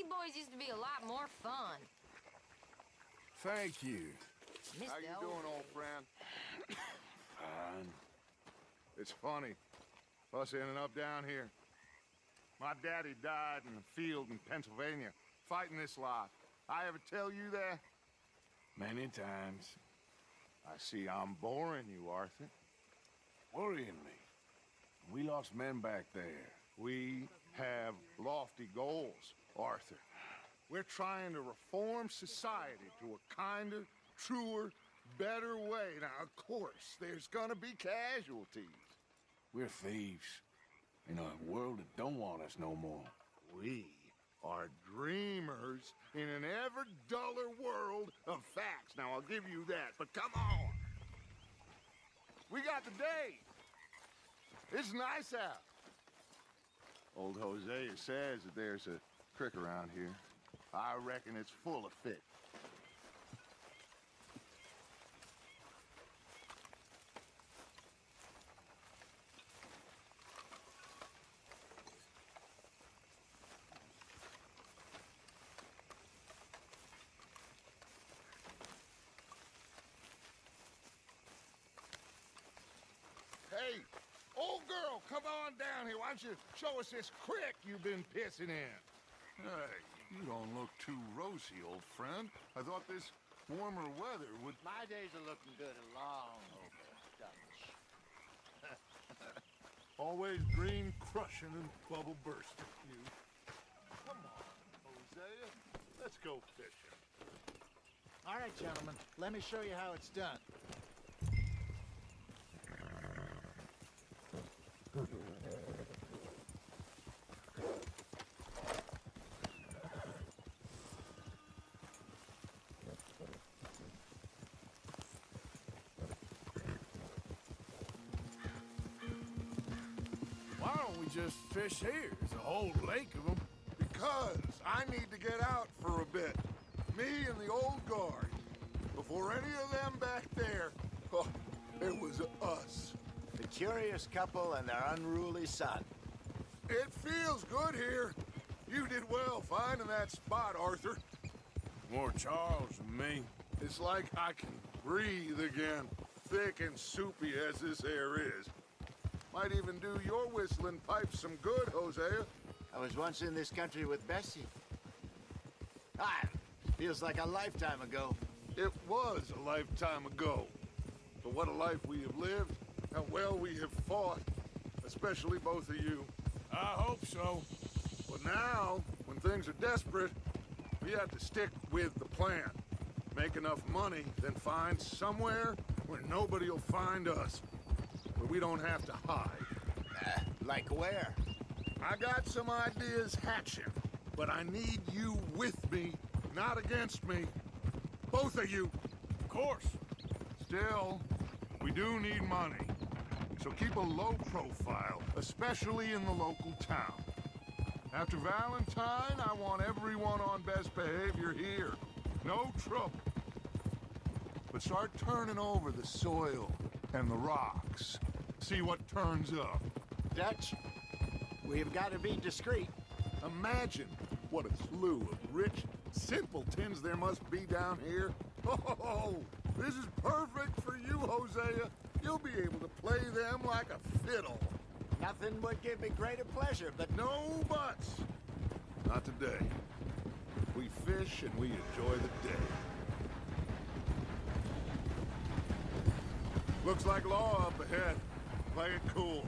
You boys used to be a lot more fun. Thank you. How you doing, old friend? Fine. It's funny, us ending up down here. My daddy died in the field in Pennsylvania, fighting this lot. I ever tell you that? Many times. I see I'm boring you, Arthur. Worrying me. We lost men back there. We have lofty goals, Arthur. We're trying to reform society to a kinder, truer, better way. Now, of course, there's gonna be casualties. We're thieves. In a world that don't want us no more. We are dreamers in an ever duller world of facts. Now, I'll give you that, but come on. We got the day. It's nice out. Old Hosea says that there's a creek around here. I reckon it's full of fish. Hey, old girl, come on down here. Why don't you show us this creek you've been pissing in? Hey, you don't look too rosy, old friend. I thought this warmer weather would... My days are looking good and long over, Dutch. Always green crushing and bubble bursting, you. Come on, Hosea. Let's go fishing. All right, gentlemen, let me show you how it's done. Why don't we just fish here? There's a whole lake of them. Because I need to get out for a bit. Me and the old guard. Before any of them back there, oh, it was us. The curious couple and their unruly son. It feels good here. You did well finding that spot, Arthur. More Charles than me. It's like I can breathe again, thick and soupy as this air is. Might even do your whistling pipes some good, Hosea. I was once in this country with Bessie. Ah, feels like a lifetime ago. It was a lifetime ago. But what a life we have lived, how well we have fought, especially both of you. I hope so. But now, when things are desperate, we have to stick with the plan. Make enough money, then find somewhere where nobody will find us. Where we don't have to hide. Like where? I got some ideas hatching, but I need you with me, not against me. Both of you. Of course. Still, we do need money. So keep a low profile, especially in the local town. After Valentine, I want everyone on best behavior here. No trouble. But start turning over the soil and the rocks. See what turns up. Dutch, we've got to be discreet. Imagine what a slew of rich simpletons there must be down here. Oh, this is perfect for you, Hosea. You'll be able to play them like a fiddle. Nothing would give me greater pleasure, but No buts. Not today. We fish and we enjoy the day. Looks like law up ahead. Play it cool.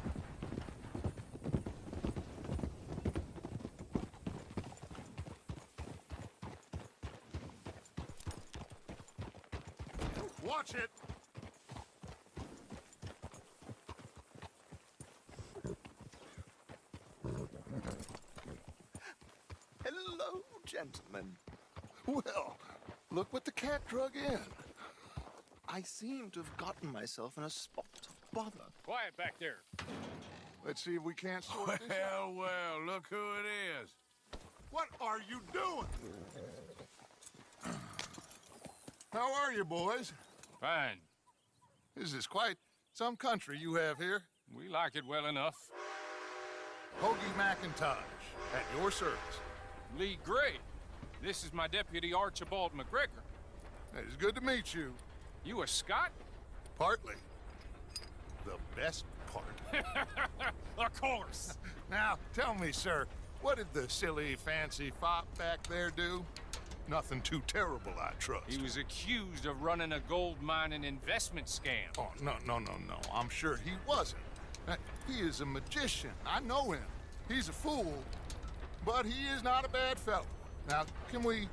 Watch it! hello, gentlemen. Well, look what the cat drug in. I seem to have gotten myself in a spot of bother. Quiet back there. Let's see if we can't sort this out. Well, look who it is. What are you doing? How are you, boys? Fine. This is quite some country you have here. We like it well enough. Hoagie McIntosh, at your service. Lee Gray. This is my deputy Archibald McGregor. It's good to meet you. You a Scot? Partly. The best part. Of course. Now, tell me, sir, what did the silly, fancy fop back there do? Nothing too terrible, I trust. He was accused of running a gold mining investment scam. Oh, no. I'm sure he wasn't. He is a magician. I know him. He's a fool, but he is not a bad fellow. Now, can we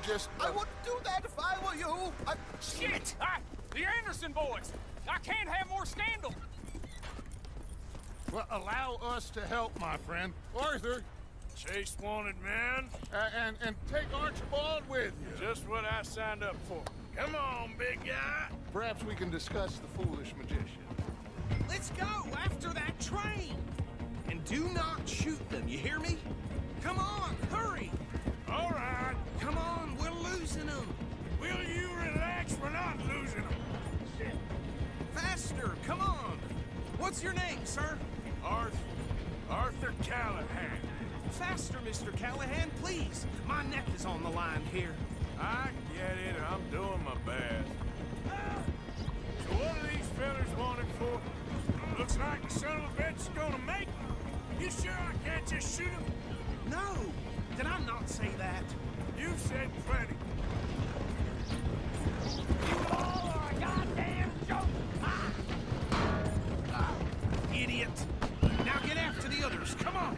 just... I wouldn't do that if I were you. Shit! The Anderson boys! I can't have more scandal! Well, allow us to help, my friend. Arthur, Chase wanted man. and take Archibald with you. Just what I signed up for. Come on, big guy. Perhaps we can discuss the foolish magician. Let's go after that train! And do not shoot them, you hear me? Come on, hurry! All right. Come on, we're losing them! Will you relax? We're not losing them. Faster, come on! What's your name, sir? Arthur Callahan. Faster, Mr. Callahan, please! My neck is on the line here. I get it. I'm doing my best. So what are these fellas wanted for? Looks like the son of a bitch is gonna make them. You sure I can't just shoot him? No! Did I not say that? You've said plenty. You all are a goddamn joke! Idiot! Now get after the others, come on!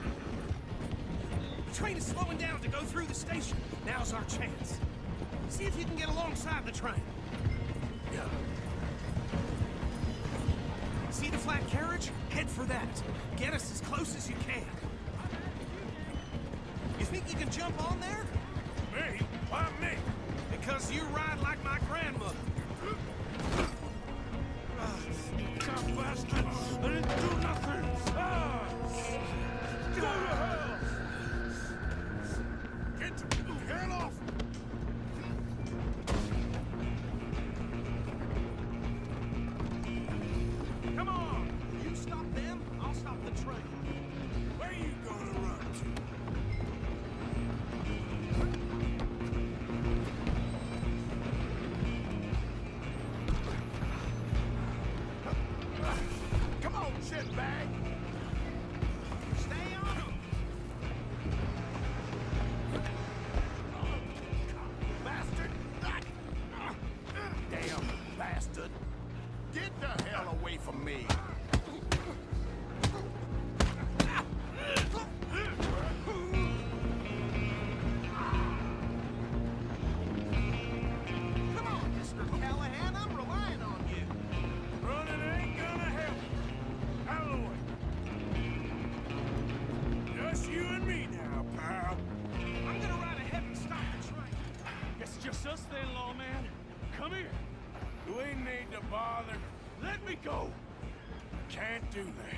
The train is slowing down to go through the station. Now's our chance. See if you can get alongside the train. See the flat carriage? Head for that. Get us as close as you can. You think you can jump on there? Me? Why me? Because you ride like my grandmother. Stop, bastard! I didn't do nothing! Go to hell! Get the hell off! Come on! You stop them, I'll stop the train. Where you gonna run to? Come on, shitbag! Stay on them! Bastard! Damn bastard! Get the hell away from me! Come on, Mr. Callahan, I'm relying on you. Running ain't gonna help. Out of the way. Just you and me now, pal. I'm gonna ride ahead and stop the train. It's just us then, lawman. Come here. Do we need to bother? Let me go. Can't do that.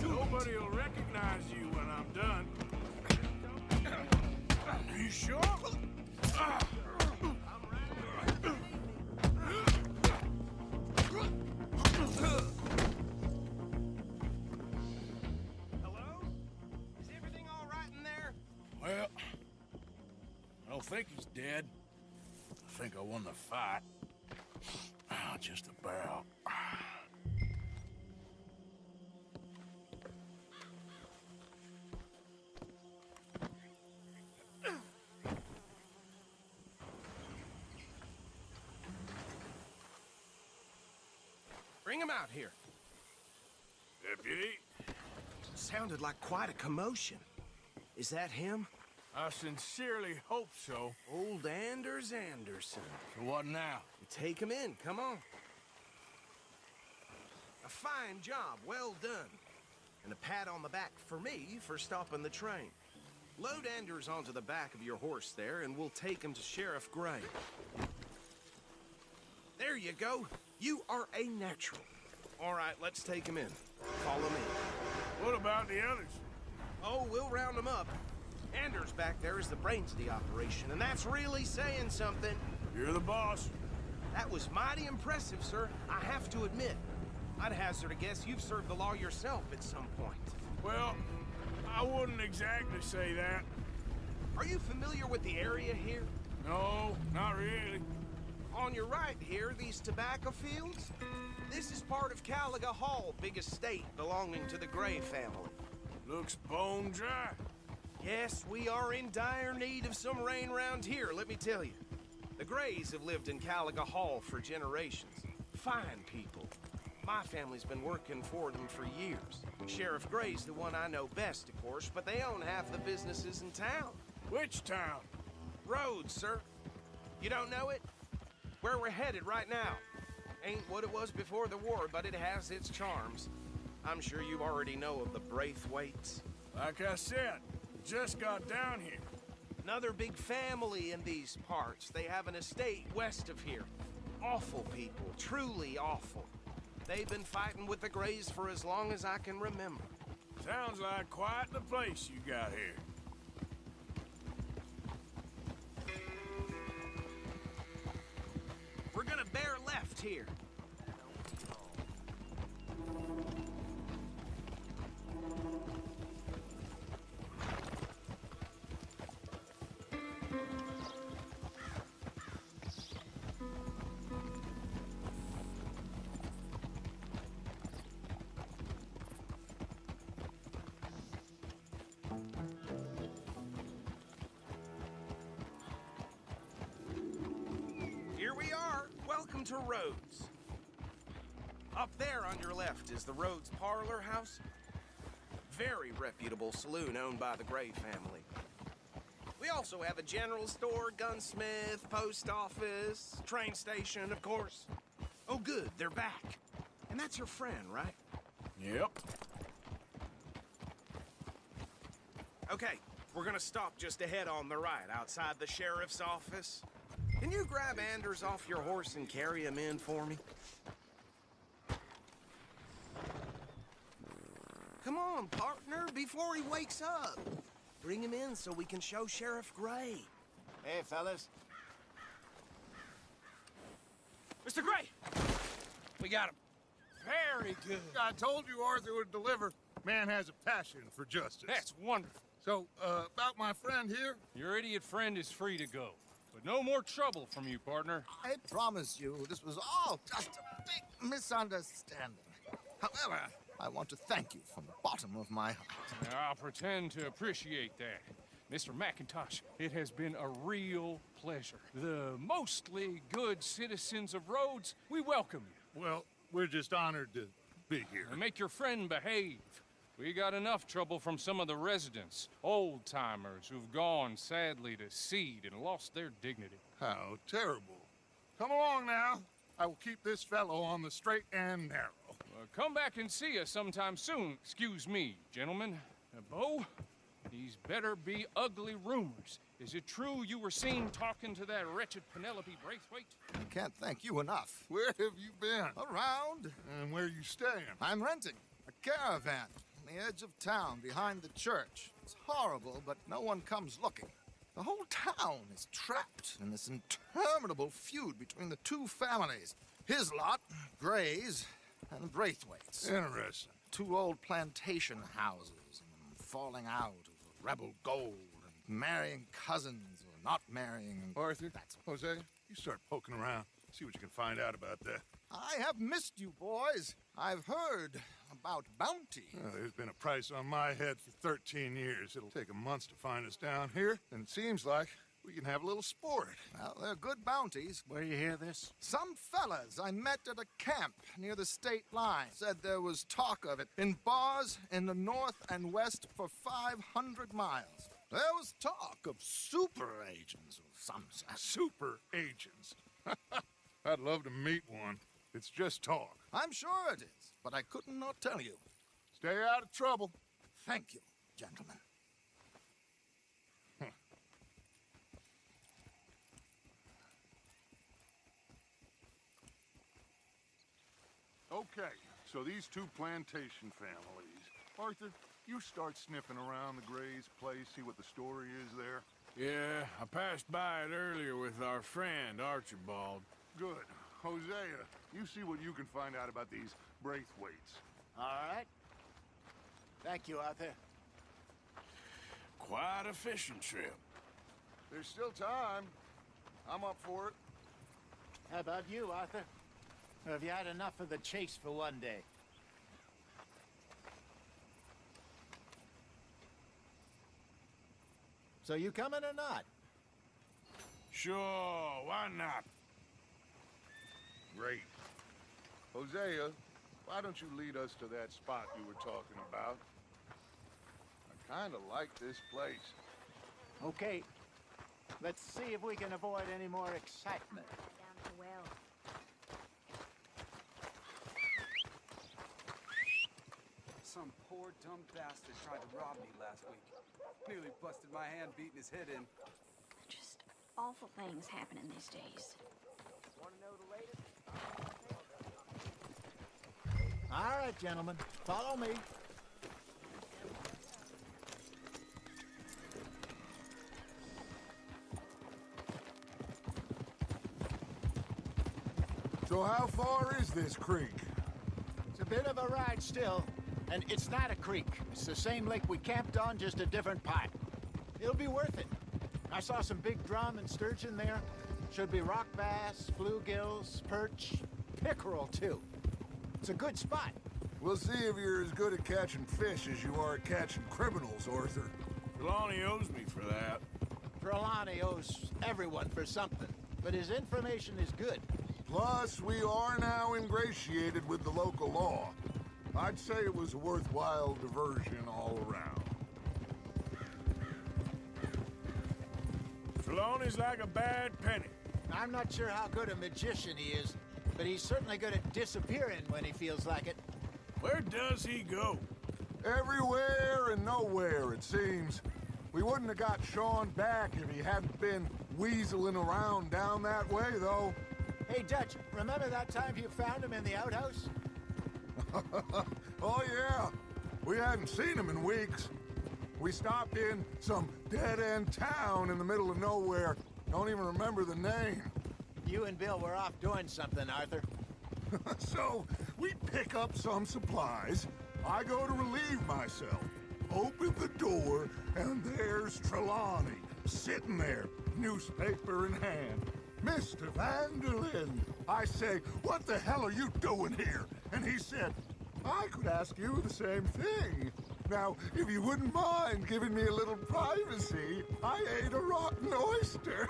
Nobody will recognize you when I'm done. Are you sure? Hello? Is everything all right in there? Well, I don't think he's dead. I think I won the fight. Just about. Bring him out here. Deputy, Sounded like quite a commotion. Is that him? I sincerely hope so. Old Anders Anderson. So what now? Take him in, come on. A fine job, well done. And a pat on the back for me for stopping the train. Load Anders onto the back of your horse there, and we'll take him to Sheriff Gray. There you go. You are a natural. All right, let's take him in. Follow me. What about the others? Oh, we'll round them up. Anders back there is the brains of the operation, and that's really saying something. You're the boss. That was mighty impressive, sir. I have to admit. I'd hazard a guess you've served the law yourself at some point. Well, I wouldn't exactly say that. Are you familiar with the area here? No, not really. On your right here, these tobacco fields? This is part of Caliga Hall, big estate belonging to the Gray family. Looks bone dry. Yes, we are in dire need of some rain round here, let me tell you. The Grays have lived in Caliga Hall for generations. Fine people. My family's been working for them for years. Sheriff Gray's the one I know best, of course, but they own half the businesses in town. Which town? Rhodes, sir. You don't know it? Where we're headed right now. Ain't what it was before the war, but it has its charms. I'm sure you already know of the Braithwaites. Like I said, just got down here. Another big family in these parts. They have an estate west of here. Awful people, truly awful. They've been fighting with the Grays for as long as I can remember. Sounds like quite the place you got here. We're gonna bear left here. Here we are. Welcome to Rhodes. Up there on your left is the Rhodes Parlor House. Very reputable saloon owned by the Gray family. We also have a general store, gunsmith, post office, train station, of course. Oh, good, they're back. And that's your friend, right? Yep. Okay, we're gonna stop just ahead on the right, outside the sheriff's office. Can you grab Anders off your horse and carry him in for me? Come on, partner, before he wakes up. Bring him in so we can show Sheriff Gray. Hey, fellas. Mr. Gray! We got him. Very good. I told you Arthur would deliver. Man has a passion for justice. That's wonderful. So, about my friend here? Your idiot friend is free to go. But no more trouble from you, partner. I promise you, this was all just a big misunderstanding. However, I want to thank you from the bottom of my heart. I'll pretend to appreciate that. Mr. McIntosh, it has been a real pleasure. The mostly good citizens of Rhodes, we welcome you. Well, we're just honored to be here. And make your friend behave. We got enough trouble from some of the residents, old-timers who've gone, sadly, to seed and lost their dignity. How terrible. Come along now. I will keep this fellow on the straight and narrow. Come back and see us sometime soon. Excuse me, gentlemen. Bo, these better be ugly rumors. Is it true you were seen talking to that wretched Penelope Braithwaite? I can't thank you enough. Where have you been? Around. And where you staying? I'm renting a caravan on the edge of town behind the church. It's horrible, but no one comes looking. The whole town is trapped in this interminable feud between the two families. His lot, Gray's, and the Braithwaites. Interesting. Two old plantation houses, and falling out over rebel gold, and marrying cousins or not marrying. And Arthur, that's Hosea, you start poking around. See what you can find out about that. I have missed you, boys. I've heard about bounty. There's been a price on my head for 13 years. It'll take a month to find us down here, and it seems like we can have a little sport. Well, they're good bounties. Where you hear this? Some fellas I met at a camp near the state line said there was talk of it in bars in the north and west for 500 miles. There was talk of super agents of some sort. Super agents. I'd love to meet one. It's just talk. I'm sure it is, but I couldn't not tell you. Stay out of trouble. Thank you, gentlemen. Okay, so these two plantation families. Arthur, you start sniffing around the Gray's place, see what the story is there. Yeah, I passed by it earlier with our friend, Archibald. Good. Hosea, you see what you can find out about these Braithwaites. All right. Thank you, Arthur. Quite a fishing trip. There's still time. I'm up for it. How about you, Arthur? Or have you had enough of the chase for one day? So you coming or not? Sure, why not? Great. Hosea, why don't you lead us to that spot you were talking about? I kind of like this place. Okay. Let's see if we can avoid any more excitement. Down the well. Some poor dumb bastard tried to rob me last week. Nearly busted my hand beating his head in. Just awful things happening these days. Want to know the latest? All right, gentlemen. Follow me. So how far is this creek? It's a bit of a ride still, and it's not a creek. It's the same lake we camped on, just a different pipe. It'll be worth it. I saw some big drum and sturgeon there. Should be rock bass, bluegills, perch, pickerel too. It's a good spot. We'll see if you're as good at catching fish as you are at catching criminals, Arthur. Trelawney owes me for that. Trelawney owes everyone for something, but his information is good. Plus, we are now ingratiated with the local law. I'd say it was a worthwhile diversion all around. Trelawney's like a bad penny. I'm not sure how good a magician he is, but he's certainly good at disappearing when he feels like it. Where does he go? Everywhere and nowhere, it seems. We wouldn't have got Sean back if he hadn't been weaseling around down that way, though. Hey, Dutch, remember that time you found him in the outhouse? Oh, yeah. We hadn't seen him in weeks. We stopped in some dead-end town in the middle of nowhere. Don't even remember the name. You and Bill were off doing something, Arthur. So, we pick up some supplies. I go to relieve myself. Open the door, and there's Trelawney, sitting there, newspaper in hand. Mr. Vanderlyn. I say, what the hell are you doing here? And he said, I could ask you the same thing. Now, if you wouldn't mind giving me a little privacy, I ate a rotten oyster.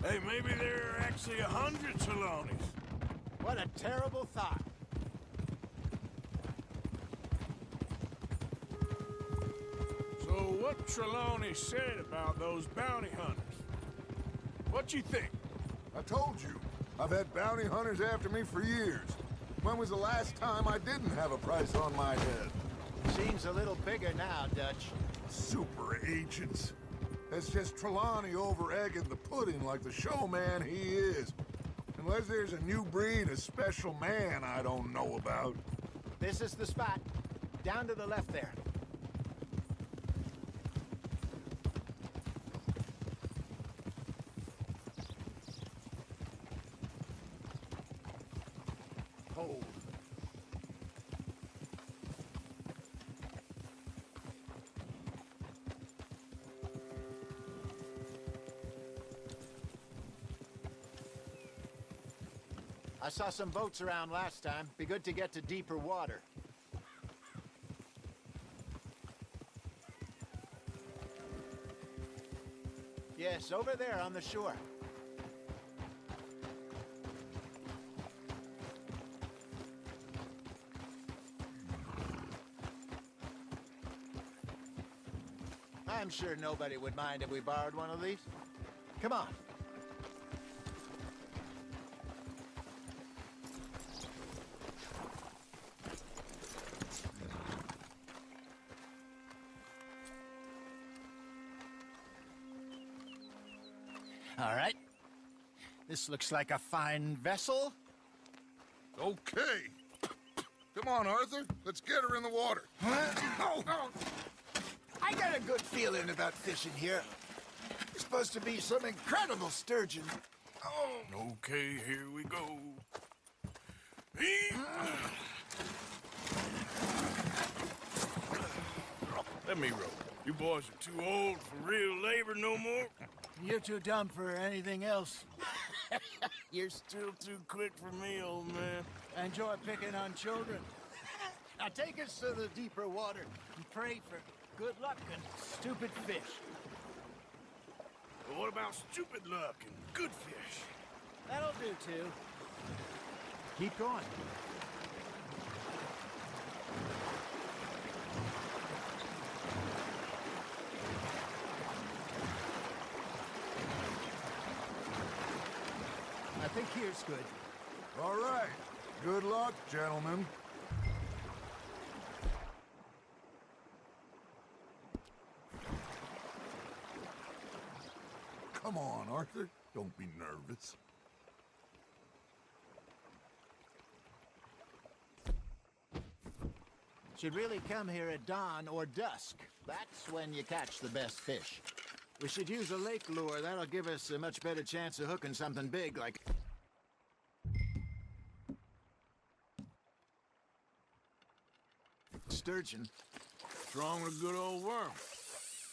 Hey, maybe there are actually 100 Trelawneys. What a terrible thought. So what Trelawney said about those bounty hunters? What you think? I told you, I've had bounty hunters after me for years. When was the last time I didn't have a price on my head? Seems a little bigger now, Dutch. Super agents. That's just Trelawney over-egging the pudding like the showman he is. Unless there's a new breed of special man I don't know about. This is the spot. Down to the left there. Hold. I saw some boats around last time. Be good to get to deeper water. Yes, over there on the shore. I'm sure nobody would mind if we borrowed one of these. Come on. All right. This looks like a fine vessel. Okay. Come on, Arthur. Let's get her in the water. Oh. I got a good feeling about fishing here. There's supposed to be some incredible sturgeon. Okay, here we go. Let me roll. You boys are too old for real labor no more. You're too dumb for anything else. You're still too quick for me, old man. Enjoy picking on children. Now take us to the deeper water and pray for good luck and stupid fish. But what about stupid luck and good fish? That'll do, too. Keep going. I think here's good. All right. Good luck, gentlemen. Come on, Arthur. Don't be nervous. Should really come here at dawn or dusk. That's when you catch the best fish. We should use a lake lure. That'll give us a much better chance of hooking something big like... sturgeon. What's wrong with a good old worm?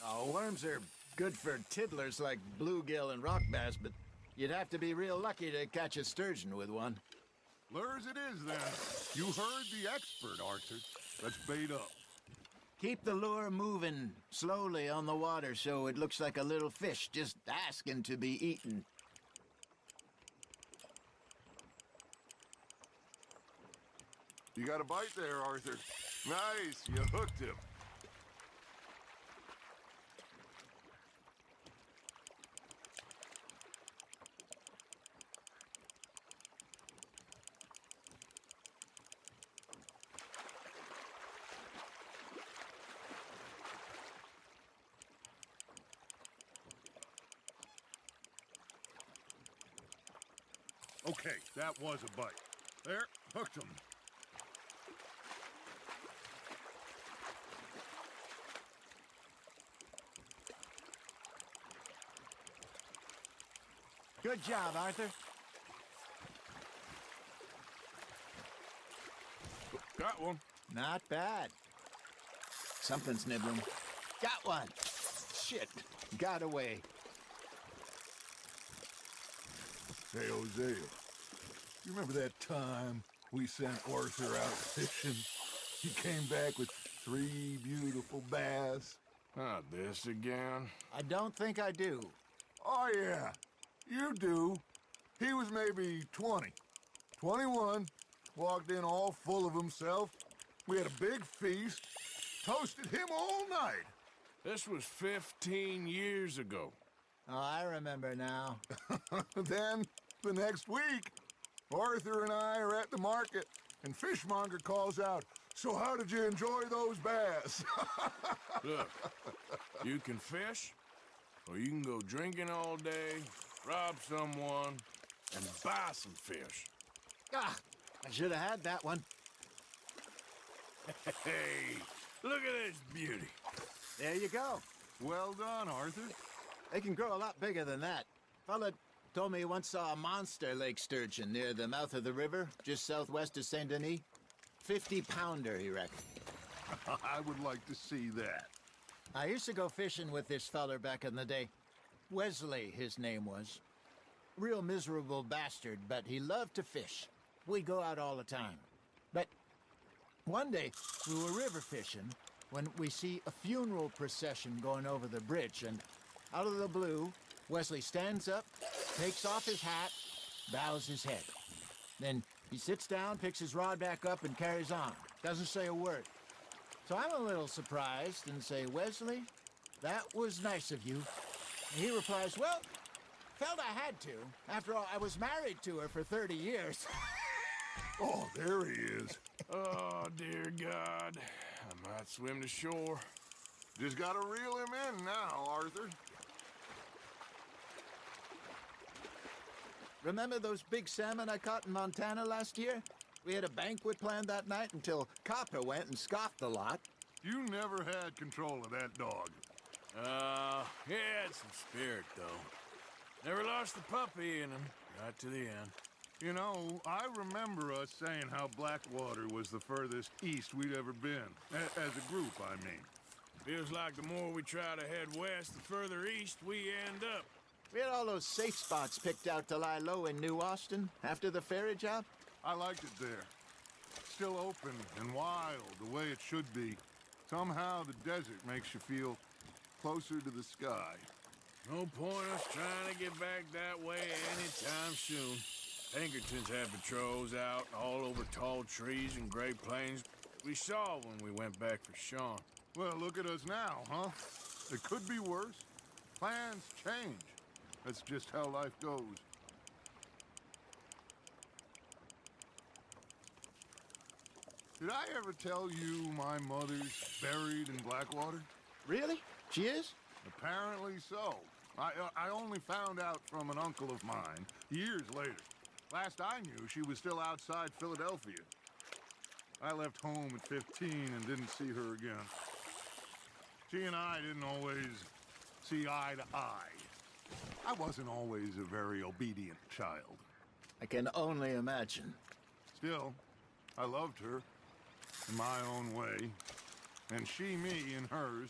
Oh, worms are good for tiddlers like bluegill and rock bass, but you'd have to be real lucky to catch a sturgeon with one. Lures it is, then. You heard the expert, Arthur. Let's bait up. Keep the lure moving slowly on the water so it looks like a little fish just asking to be eaten. You got a bite there, Arthur. Nice, you hooked him. Okay, that was a bite. There, hooked him. Good job, Arthur. Got one. Not bad. Something's nibbling. Got one. Shit. Got away. Hey, Hosea. You remember that time we sent Arthur out fishing? He came back with 3 beautiful bass. Not this again. I don't think I do. Oh, yeah. You do. He was maybe 20. 21. Walked in all full of himself. We had a big feast. Toasted him all night. This was 15 years ago. Oh, I remember now. Then, the next week, Arthur and I are at the market, and Fishmonger calls out, "So how did you enjoy those bass?" Look, you can fish, or you can go drinking all day, rob someone, and buy some fish. Ah, I should have had that one. Hey, look at this beauty. There you go. Well done, Arthur. They can grow a lot bigger than that. Fella told me he once saw a monster lake sturgeon near the mouth of the river, just southwest of Saint Denis. 50-pounder, he reckoned. I would like to see that. I used to go fishing with this feller back in the day. Wesley, his name was. Real miserable bastard, but he loved to fish. We'd go out all the time. But one day, we were river fishing when we see a funeral procession going over the bridge, and out of the blue, Wesley stands up, takes off his hat, bows his head. Then he sits down, picks his rod back up, and carries on. Doesn't say a word. So I'm a little surprised and say, "Wesley, that was nice of you." And he replies, "Well, felt I had to. After all, I was married to her for 30 years. Oh, there he is. Oh, dear God. I might swim to shore. Just gotta reel him in now, Arthur. Remember those big salmon I caught in Montana last year? We had a banquet planned that night until Copper went and scoffed a lot. You never had control of that dog. He had some spirit, though. Never lost the puppy in him. Right to the end. You know, I remember us saying how Blackwater was the furthest east we'd ever been. As a group, I mean. Feels like the more we try to head west, the further east we end up. We had all those safe spots picked out to lie low in New Austin after the ferry job. I liked it there. Still open and wild, the way it should be. Somehow the desert makes you feel closer to the sky. No point us trying to get back that way anytime soon. Pinkertons had patrols out all over tall trees and Great Plains. We saw when we went back for Sean. Well, look at us now, huh? It could be worse. Plans change. That's just how life goes. Did I ever tell you my mother's buried in Blackwater? Really? She is? Apparently so. I only found out from an uncle of mine years later. Last I knew, she was still outside Philadelphia. I left home at 15 and didn't see her again. She and I didn't always see eye to eye. I wasn't always a very obedient child. I can only imagine. Still, I loved her in my own way, and she me in hers.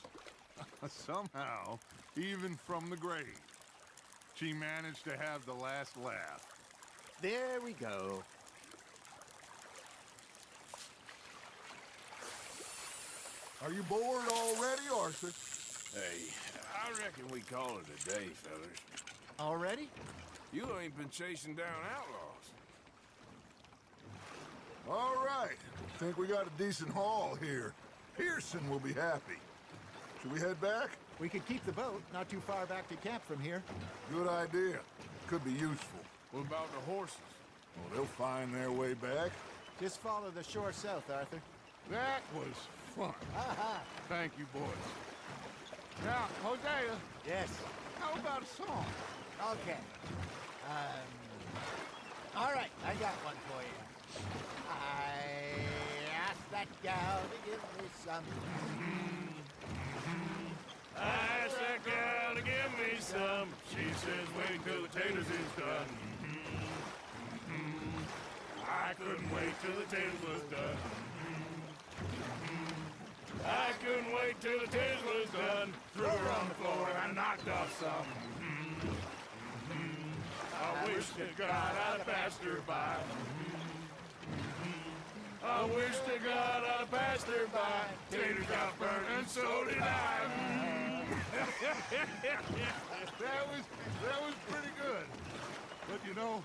Somehow, even from the grave, she managed to have the last laugh. There we go. Are you bored already, Arthur? Hey, I reckon we call it a day, fellas. Already? You ain't been chasing down outlaws. All right. Think we got a decent haul here. Pearson will be happy. Should we head back? We could keep the boat not too far back to camp from here. Good idea. Could be useful. What about the horses? Well, they'll find their way back. Just follow the shore south, Arthur. That was fun. Aha! Thank you, boys. Now, Hosea, Yes. how about a song? Okay. All right, I got one for you. I asked that gal to give me some. I asked that gal to give me some. She says wait till the taters is done. I couldn't wait till the taters was done. I couldn't wait till the taters was done. Threw her on the floor and I knocked off some. I wish to God I'd passed her by. I wish to God I'd passed her by. Taters got burned and so did I. That was pretty good. But you know,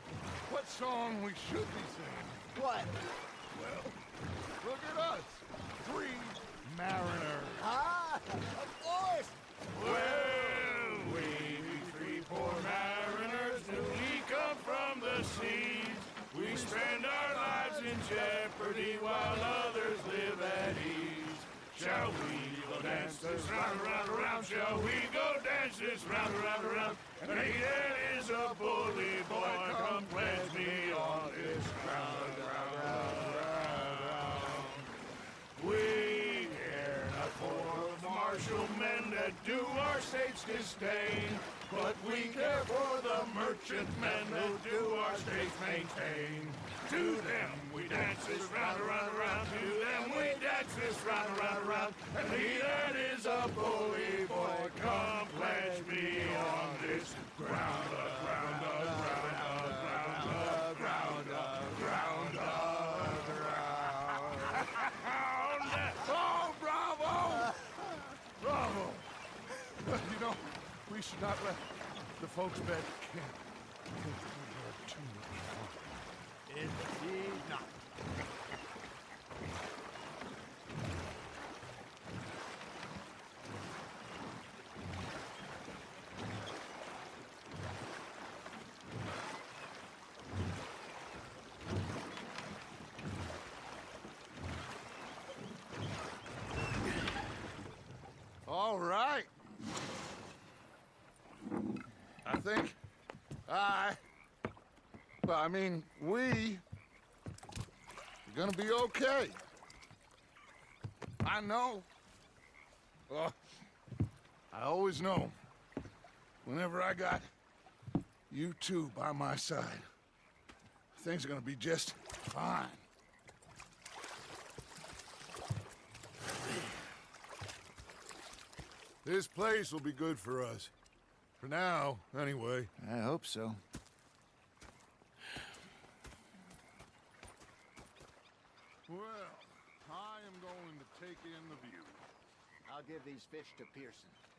what song we should be singing? What? Well, look at us. 3 mariners. Ah, of course. Well, we 3 poor mariners, newly come from the seas. We spend our lives in jeopardy while others live at ease. Shall we go dance this round, around, around? Shall we go dance this round, around, around? And he is a bully boy, come pledge me on this ground, round, round, round. We care not for the martial men that do our state's disdain, but we care for the merchant men who do our states maintain. To them we dance this round, around, around. To them we dance this round, around, around. And he that is a bully boy, come pledge me on this ground, ground, ground, ground, ground, ground, ground. Oh, bravo! Bravo! You know, we should not let the folks back at camp think we had too much fun. Indeed not. All right. I think we're gonna be okay. I know. I always know. Whenever I got You two by my side. Things are gonna be just fine. This place will be good for us. For now, anyway. I hope so. Well, I am going to take in the view. I'll give these fish to Pearson.